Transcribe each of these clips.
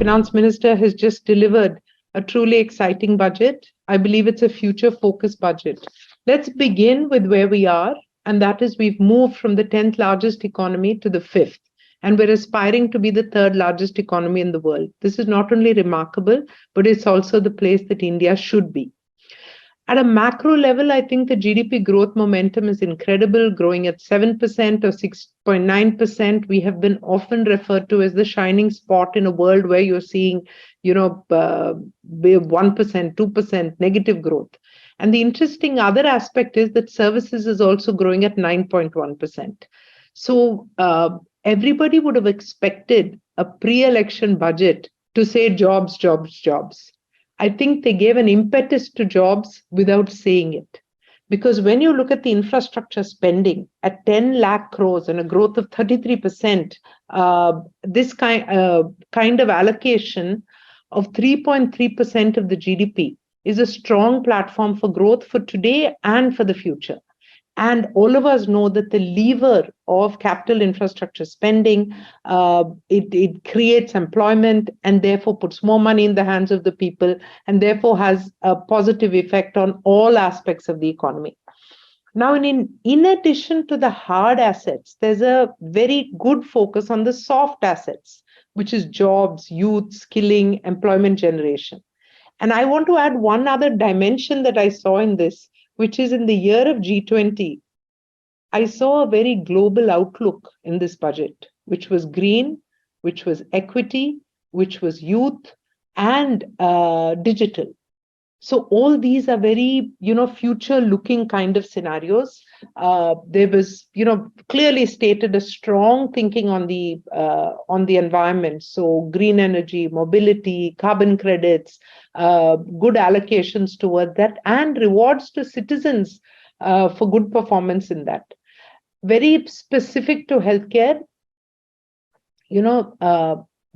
Finance Minister has just delivered a truly exciting budget. I believe it's a future-focused budget. Let's begin with where we are, and that is we've moved from the 10th largest economy to the 5th, and we're aspiring to be the 3rd largest economy in the world. This is not only remarkable, but it's also the place that India should be. At a macro level, I think the GDP growth momentum is incredible, growing at 7% or 6.9%. We have been often referred to as the shining spot in a world where you're seeing, 1%, 2% negative growth. And the interesting other aspect is that services is also growing at 9.1%. So everybody would have expected a pre-election budget to say jobs, jobs, jobs. I think they gave an impetus to jobs without saying it. Because when you look at the infrastructure spending at 10 lakh crores and a growth of 33%, this kind of allocation of 3.3% of the GDP is a strong platform for growth for today and for the future. And all of us know that the lever of capital infrastructure spending, it creates employment and therefore puts more money in the hands of the people and therefore has a positive effect on all aspects of the economy. Now, in addition to the hard assets, there's a very good focus on the soft assets, which is jobs, youth, skilling, employment generation. And I want to add one other dimension that I saw in this, which is in the year of G20, I saw a very global outlook in this budget, which was green, which was equity, which was youth, and digital. So all these are very, future-looking kind of scenarios. There was, clearly stated a strong thinking on the environment. So green energy, mobility, carbon credits, good allocations toward that, and rewards to citizens for good performance in that. Very specific to healthcare,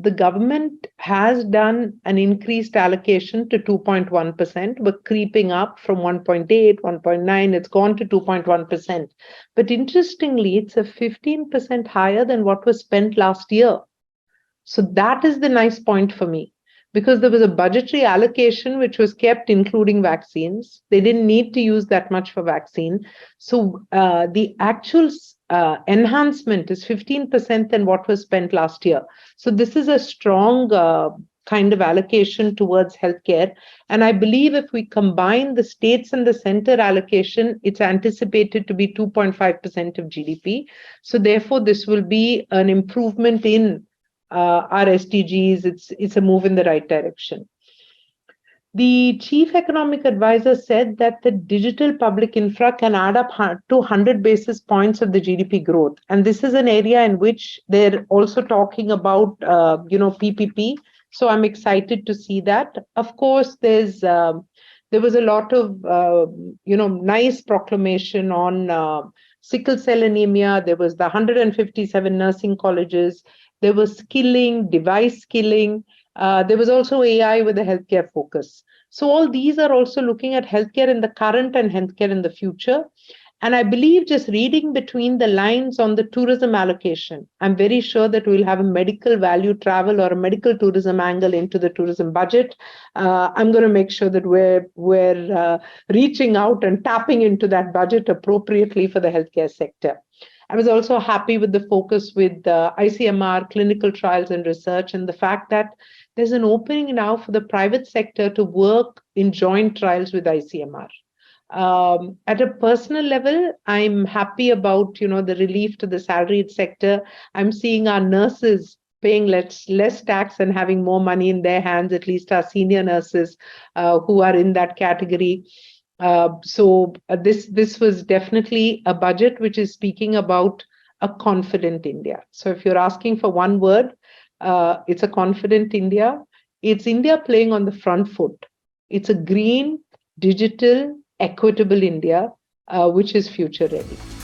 the government has done an increased allocation to 2.1%, but creeping up from 1.8, 1.9, it's gone to 2.1%. But interestingly, it's a 15% higher than what was spent last year. So that is the nice point for me, because there was a budgetary allocation which was kept, including vaccines. They didn't need to use that much for vaccine. So the actual enhancement is 15% than what was spent last year. So this is a strong kind of allocation towards healthcare. And I believe if we combine the states and the center allocation, it's anticipated to be 2.5% of GDP. So therefore, this will be an improvement in our SDGs. It's a move in the right direction. The chief economic advisor said that the digital public infra can add up to 100 basis points of the GDP growth. And this is an area in which they're also talking about, PPP. So I'm excited to see that. Of course, there was a lot of, nice proclamation on sickle cell anemia. There was the 157 nursing colleges. There was skilling, device skilling. There was also AI with a healthcare focus. So all these are also looking at healthcare in the current and healthcare in the future. And I believe just reading between the lines on the tourism allocation, I'm very sure that we'll have a medical value travel or a medical tourism angle into the tourism budget. I'm going to make sure that we're reaching out and tapping into that budget appropriately for the healthcare sector. I was also happy with the focus with ICMR, clinical trials and research, and the fact that there's an opening now for the private sector to work in joint trials with ICMR. At a personal level, I'm happy about, the relief to the salaried sector. I'm seeing our nurses paying less tax and having more money in their hands, at least our senior nurses who are in that category. So this was definitely a budget which is speaking about a confident India. So if you're asking for one word, it's a confident India. It's India playing on the front foot. It's a green, digital, equitable India, which is future ready.